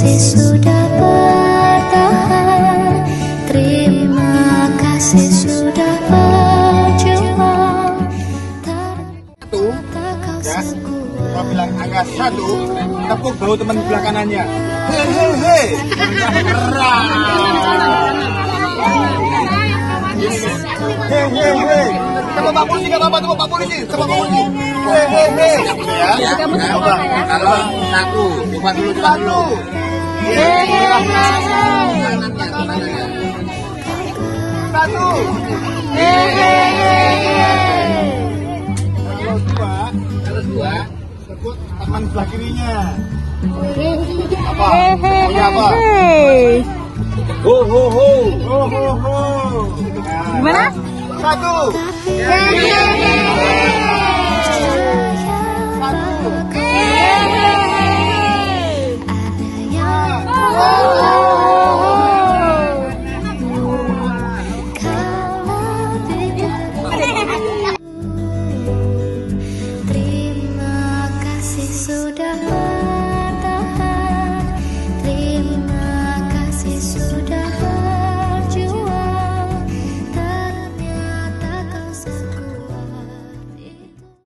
kasih sudah bertahan, terima kasih sudah berjuang. Satu, ya, kalau bilang angka satu, tepuk bahu teman sebelah kanannya. Hehehe, hehehe, sama Pak Polisi nggak apa-apa, sama Pak Polisi, sama Pak Polisi. Hehehe, ya. Coba, kalau satu, coba dulu satu. Satu. Kalau dua, sebut teman sebelah kirinya. Apa? Punya apa? Ho ho ho. Ho ho ho. Gimana? Satu.